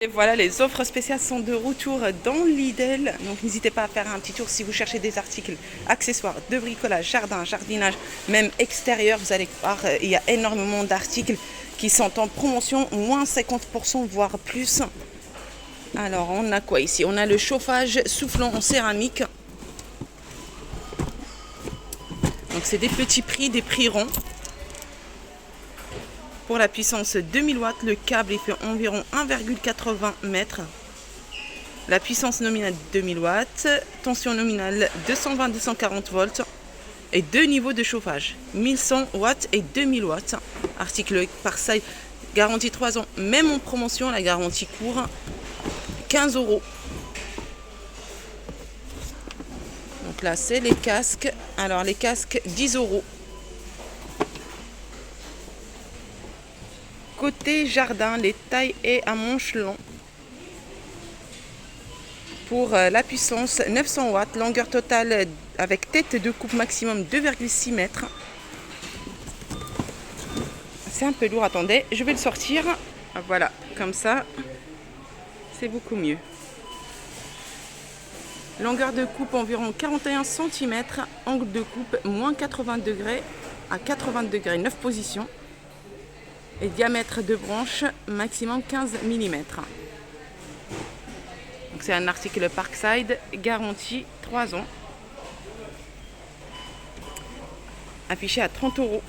Et voilà, les offres spéciales sont de retour dans Lidl. Donc n'hésitez pas à faire un petit tour si vous cherchez des articles accessoires de bricolage, jardin, jardinage, même extérieur. Vous allez voir, il y a énormément d'articles qui sont en promotion, moins 50% voire plus. Alors on a quoi ici? On a le chauffage soufflant en céramique. Donc c'est des petits prix, des prix ronds. Pour la puissance 2000 watts, le câble il fait environ 1,80 mètres. La puissance nominale 2000 watts, tension nominale 220-240 volts et deux niveaux de chauffage, 1100 watts et 2000 watts. Article par saille, garantie 3 ans, même en promotion, la garantie court, 15 €. Donc là c'est les casques, alors les casques 10 €. Côté jardin, les tailles et à manche long. Pour la puissance 900 watts, longueur totale avec tête de coupe maximum 2,6 mètres. C'est un peu lourd, attendez, je vais le sortir. Voilà, comme ça, c'est beaucoup mieux. Longueur de coupe environ 41 cm, angle de coupe moins 80 degrés à 80 degrés, 9 positions. Et diamètre de branche maximum 15 mm. Donc c'est un article Parkside, garantie 3 ans. Affiché à 30 €.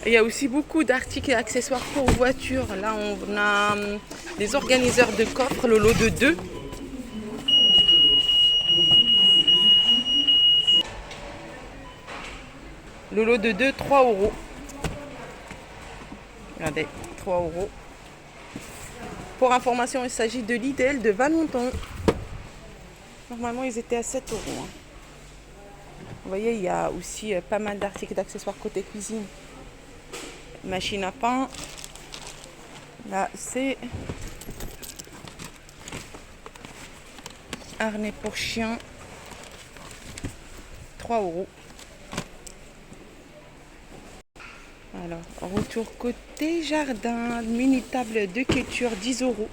Il y a aussi beaucoup d'articles et accessoires pour voitures. Là on a des organiseurs de coffres, le lot de 2. Le lot de 2, 3 €. Regardez, 3 €. Pour information, il s'agit de Lidl de Valenton. Normalement, ils étaient à 7 €. Vous voyez, il y a aussi pas mal d'articles d'accessoires côté cuisine. Machine à pain. Là, c'est harnais pour chien. 3 €. Alors, retour côté jardin, mini table de culture 10 €.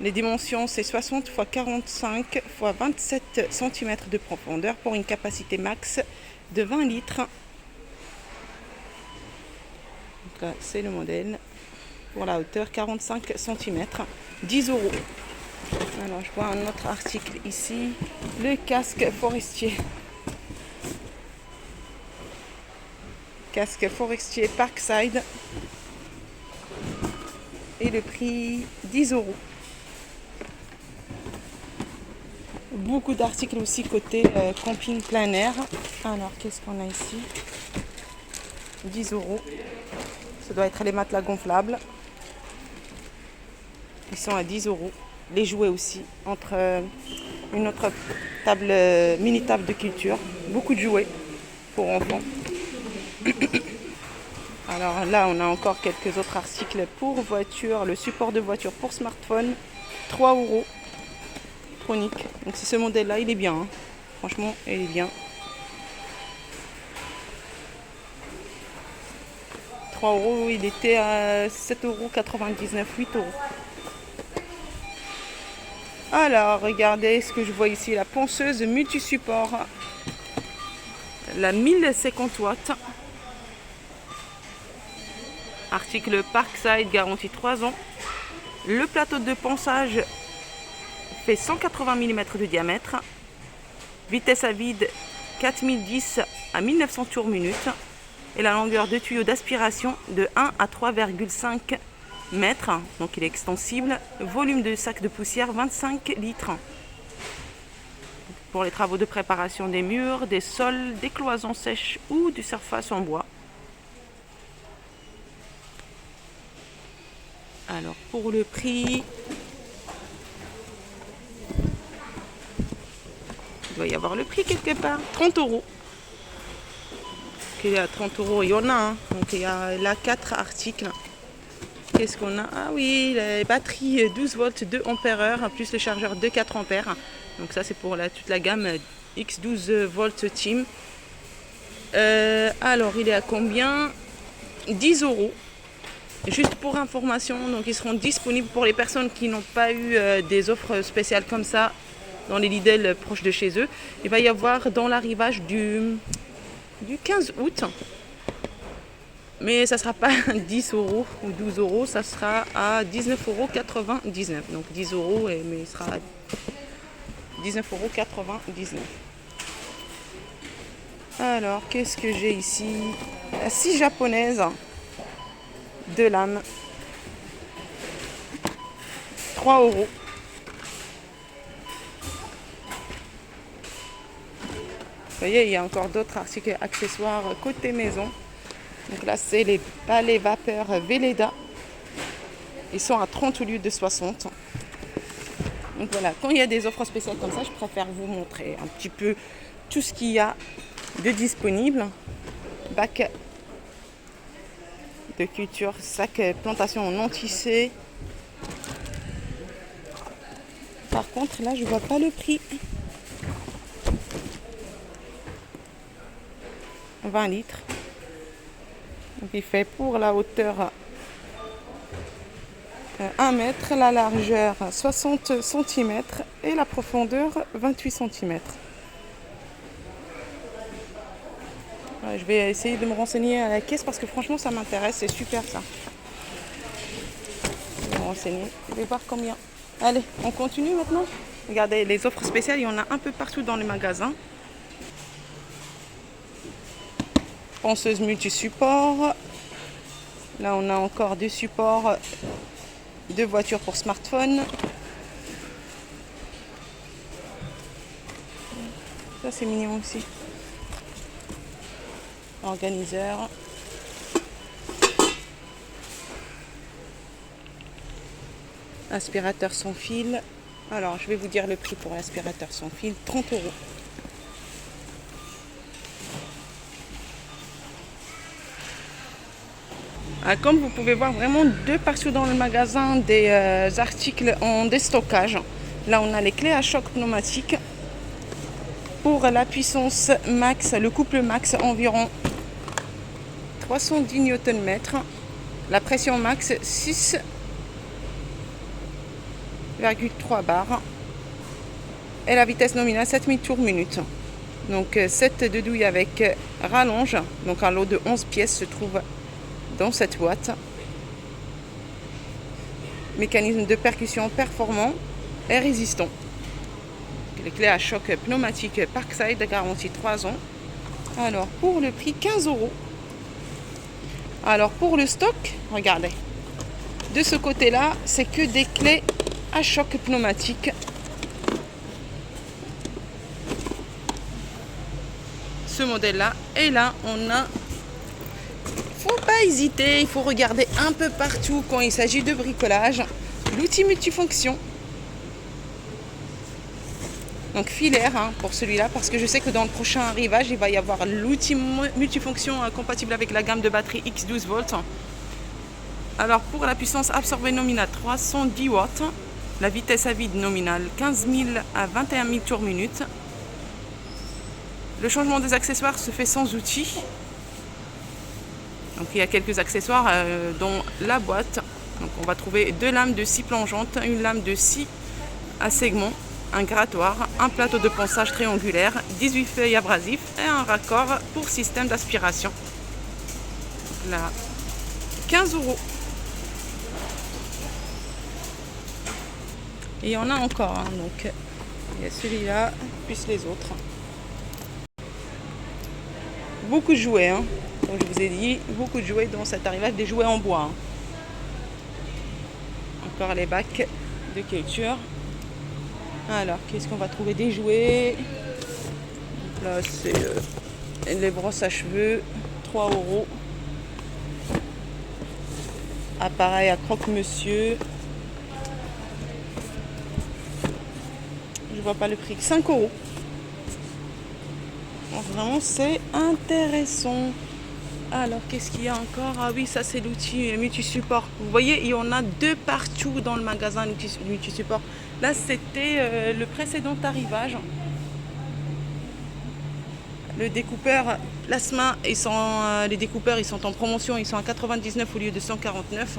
Les dimensions c'est 60 x 45 x 27 cm de profondeur pour une capacité max de 20 litres. Donc là c'est le modèle. Pour la hauteur 45 cm, 10 €. Alors je vois un autre article ici, le casque forestier. Casque forestier Parkside. Et le prix 10 €. Beaucoup d'articles aussi côté camping plein air. Alors qu'est-ce qu'on a ici? 10 €. Ça doit être les matelas gonflables. Ils sont à 10 €. Les jouets aussi. Entre une autre table, mini table de culture. Beaucoup de jouets pour enfants. Alors là, on a encore quelques autres articles pour voiture. Le support de voiture pour smartphone, 3 €. Tronic. Donc c'est ce modèle-là, il est bien. Hein. Franchement, il est bien. 3 €, il était à 7,99 €, 8 €. Alors, regardez ce que je vois ici. La ponceuse multi-support. La 1050 watts. Article Parkside, garantie 3 ans. Le plateau de ponçage fait 180 mm de diamètre. Vitesse à vide 4010 à 1900 tours minute. Et la longueur de tuyau d'aspiration de 1 à 3,5 mètres. Donc il est extensible. Volume de sac de poussière 25 litres. Pour les travaux de préparation des murs, des sols, des cloisons sèches ou du surface en bois. Alors pour le prix, il doit y avoir le prix quelque part, 30 €. Il y a 30 €, il y en a. Hein. Donc il y a là 4 articles. Qu'est-ce qu'on a? Ah oui, les batteries 12 volts 2 ampères plus le chargeur de 4 ampères. Donc ça c'est pour toute la gamme X12 volts Team. Alors, il est à combien? 10 euros. Juste pour information, donc ils seront disponibles pour les personnes qui n'ont pas eu des offres spéciales comme ça dans les Lidl proches de chez eux. Il va y avoir dans l'arrivage du 15 août. Mais ça ne sera pas 10 euros ou 12 euros, ça sera à 19,99 €. Donc 10 euros, mais il sera à 19,99 €. Alors, qu'est-ce que j'ai ici? La scie japonaise de lames. 3 euros. Vous voyez, il y a encore d'autres articles accessoires côté maison. Donc là, c'est les balais vapeur Velleda. Ils sont à 30 au lieu de 60. Donc voilà, quand il y a des offres spéciales comme ça, je préfère vous montrer un petit peu tout ce qu'il y a de disponible. Bac de culture, sac plantation non tissé. Par contre, là, je vois pas le prix. 20 litres. Donc il fait pour la hauteur 1 mètre, la largeur 60 cm et la profondeur 28 cm. Je vais essayer de me renseigner à la caisse parce que franchement ça m'intéresse, c'est super ça. Je vais me renseigner, je vais voir combien. Allez, on continue maintenant. Regardez, les offres spéciales, il y en a un peu partout dans les magasins. Ponceuse multi-support. Là, on a encore deux supports de voitures pour smartphone. Ça, c'est mignon aussi. Organiseur. Aspirateur sans fil. Alors, je vais vous dire le prix pour l'aspirateur sans fil. 30 €. Comme vous pouvez voir vraiment de partout dans le magasin des articles en déstockage. Là on a les clés à choc pneumatiques. Pour la puissance max, le couple max environ 310 Nm. La pression max 6,3 bars. Et la vitesse nominale 7000 tours minute. Donc 7 de douille avec rallonge. Donc un lot de 11 pièces se trouve dans cette boîte. Mécanisme de percussion performant et résistant. Les clés à choc pneumatique Parkside, garantie 3 ans. Alors pour le prix 15 €. Alors pour le stock, regardez. De ce côté-là, c'est que des clés à choc pneumatique. Ce modèle-là. Et là, on a... Faut pas hésiter, il faut regarder un peu partout quand il s'agit de bricolage. L'outil multifonction. Donc filaire pour celui-là, parce que je sais que dans le prochain arrivage, il va y avoir l'outil multifonction compatible avec la gamme de batterie X12 volts. Alors pour la puissance absorbée nominale 310 watts, la vitesse à vide nominale 15 000 à 21 000 tours minute. Le changement des accessoires se fait sans outil. Donc il y a quelques accessoires dans la boîte. Donc on va trouver deux lames de scie plongeante, une lame de scie à segment, un grattoir, un plateau de ponçage triangulaire, 18 feuilles abrasifs et un raccord pour système d'aspiration. Là, 15 €. Et il y en a encore, donc il y a celui-là, plus les autres. Beaucoup de jouets, comme je vous ai dit, beaucoup de jouets dans cet arrivage, des jouets en bois. Encore les bacs de culture. Alors, qu'est-ce qu'on va trouver? Des jouets. Là, c'est les brosses à cheveux, 3 €. Appareil à croque-monsieur. Je vois pas le prix, 5 €. Vraiment, c'est intéressant. Alors, qu'est-ce qu'il y a encore? Ah oui, ça, c'est l'outil multi-support. Vous voyez, il y en a deux partout dans le magasin multi-support. Là, c'était le précédent arrivage. Le découpeur plasma, les découpeurs ils sont en promotion, ils sont à 99 au lieu de 149.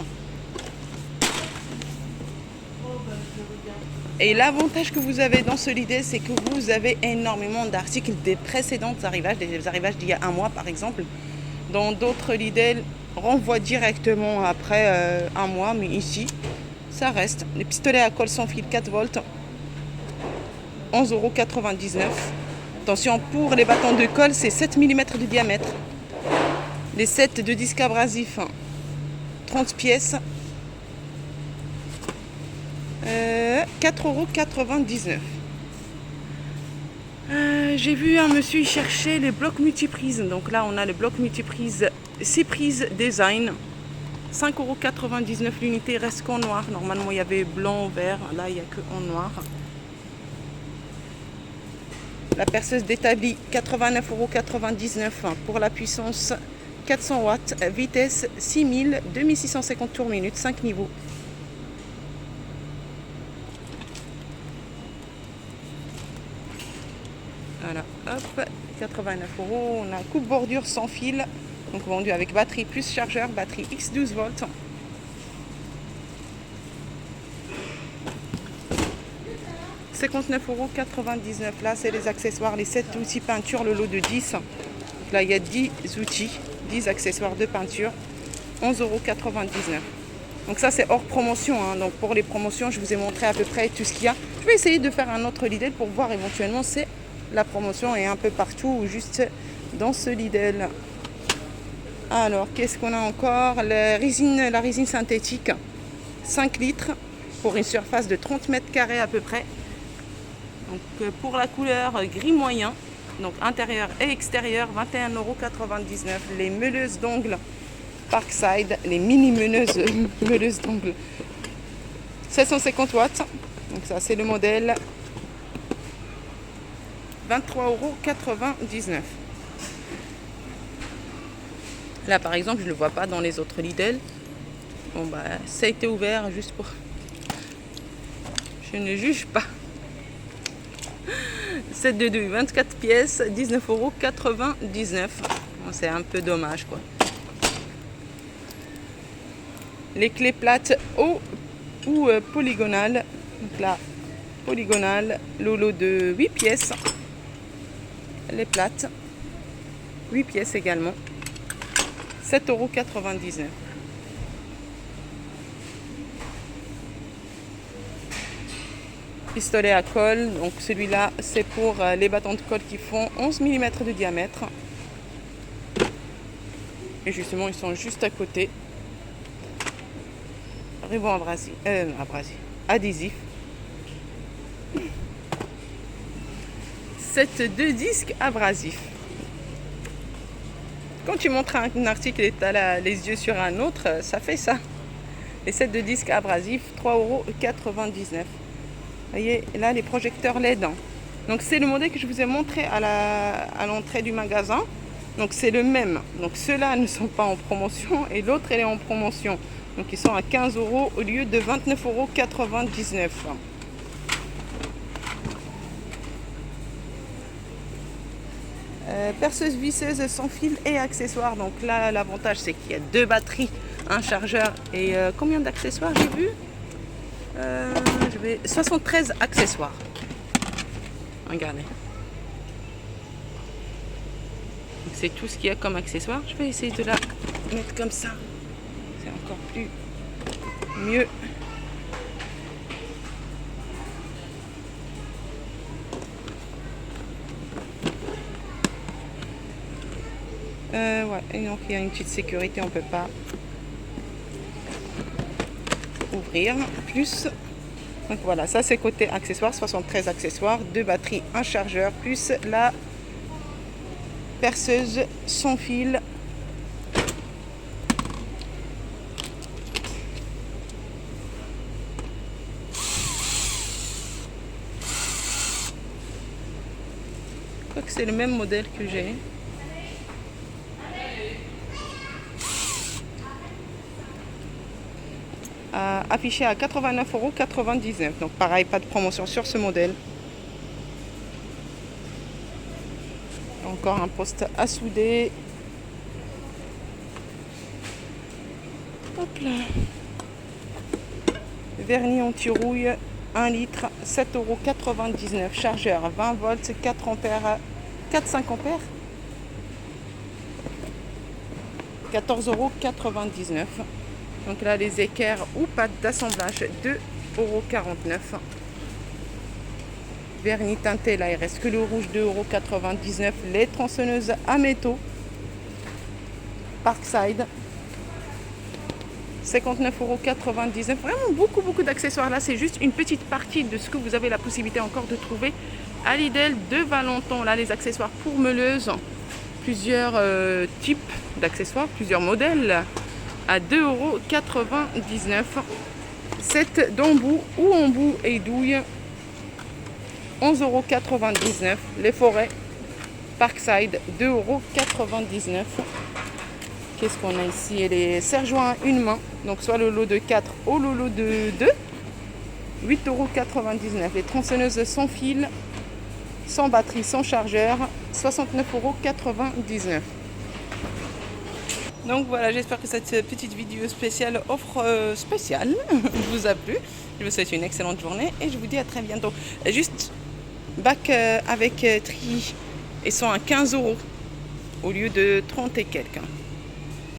Et l'avantage que vous avez dans ce Lidl, c'est que vous avez énormément d'articles des précédents arrivages, des arrivages d'il y a un mois par exemple. Dans d'autres Lidl, renvoie directement après un mois, mais ici, ça reste. Les pistolets à colle sans fil 4 volts, 11,99 €. Attention, pour les bâtons de colle, c'est 7 mm de diamètre. Les sets de disques abrasifs, 30 pièces, 4,99 €. J'ai vu un monsieur chercher les blocs multiprises. Donc là, on a le bloc multiprise 6 prises design. 5,99 € l'unité, reste qu'en noir. Normalement, il y avait blanc, vert. Là, il n'y a que en noir. La perceuse d'établi, 89,99 € pour la puissance 400 watts, vitesse 6000, 2650 tours minute, 5 niveaux. Voilà, hop, 89 €. On a coupe bordure sans fil, donc vendu avec batterie plus chargeur, batterie X12 volts. « 59,99 € Là, c'est les accessoires, les 7 outils peinture, le lot de 10. Là, il y a 10 outils, 10 accessoires de peinture, 11,99 €. Donc ça, c'est hors promotion. Hein. Donc pour les promotions, je vous ai montré à peu près tout ce qu'il y a. Je vais essayer de faire un autre Lidl pour voir éventuellement si la promotion est un peu partout ou juste dans ce Lidl. Alors, qu'est-ce qu'on a encore? La résine synthétique, 5 litres pour une surface de 30 mètres carrés à peu près. Donc pour la couleur gris moyen, donc intérieur et extérieur, 21,99 €. Les meuleuses d'ongles Parkside, les mini meuleuses d'ongles, 750 watts. Donc ça, c'est le modèle, 23,99 €. Là, par exemple, je ne le vois pas dans les autres Lidl. Bon, bah, ça a été ouvert juste pour... Je ne juge pas. 7 de 2, 24 pièces, 19,99 €. Bon, c'est un peu dommage, quoi. Les clés plates ou polygonales. Donc là, polygonale, le lot de 8 pièces. Les plates, 8 pièces également. 7,99 €. Pistolet à colle, donc celui-là c'est pour les bâtons de colle qui font 11 mm de diamètre. Et justement, ils sont juste à côté. Ruban adhésif. 7 de disques abrasifs. Quand tu montres un article et tu as les yeux sur un autre, ça fait ça. Les 7 de disques abrasifs, 3,99 €. Vous voyez, là, les projecteurs LED. Donc, c'est le modèle que je vous ai montré à l'entrée du magasin. Donc, c'est le même. Donc, ceux-là ne sont pas en promotion et l'autre, elle est en promotion. Donc, ils sont à 15 € au lieu de 29,99 €. Perceuse visseuse sans fil et accessoires. Donc là, l'avantage, c'est qu'il y a 2 batteries, un chargeur et combien d'accessoires j'ai vu 73 accessoires. Regardez. C'est tout ce qu'il y a comme accessoire. Je vais essayer de la mettre comme ça. C'est encore plus mieux. Ouais, et donc il y a une petite sécurité, on peut pas ouvrir plus. Donc voilà, ça c'est côté accessoires, 73 accessoires, 2 batteries, un chargeur, plus la perceuse sans fil. Je crois que c'est le même modèle que j'ai. Affiché à 89,99 €. Donc pareil, pas de promotion sur ce modèle. Donc encore un poste à souder. Hop là. Vernis anti-rouille 1 litre, 7,99 €. Chargeur 20 volts, 4 ampères, 4-5 ampères. 14,99 €. Donc là, les équerres ou pâtes d'assemblage, 2,49 €. Vernis teinté, là il reste que le rouge, 2,99 €. Les tronçonneuses à métaux, Parkside, 59,99 €. Vraiment beaucoup d'accessoires. Là, c'est juste une petite partie de ce que vous avez la possibilité encore de trouver à Lidl de Valenton. Là, les accessoires pour meuleuse, plusieurs types d'accessoires, plusieurs modèles à 2,99 €. Set d'embout ou embout et douille, 11,99 €. Les forêts Parkside, 2,99 €. Qu'est-ce qu'on a ici? Et les serre-joints à une main, donc soit le lot de 4 ou le lot de 2, 8,99 €. Les tronçonneuses sans fil, sans batterie, sans chargeur, 69,99 €. Donc voilà, j'espère que cette petite vidéo spéciale offre spéciale vous a plu. Je vous souhaite une excellente journée et je vous dis à très bientôt. Juste bac avec tri, ils sont à 15 € au lieu de 30 et quelques.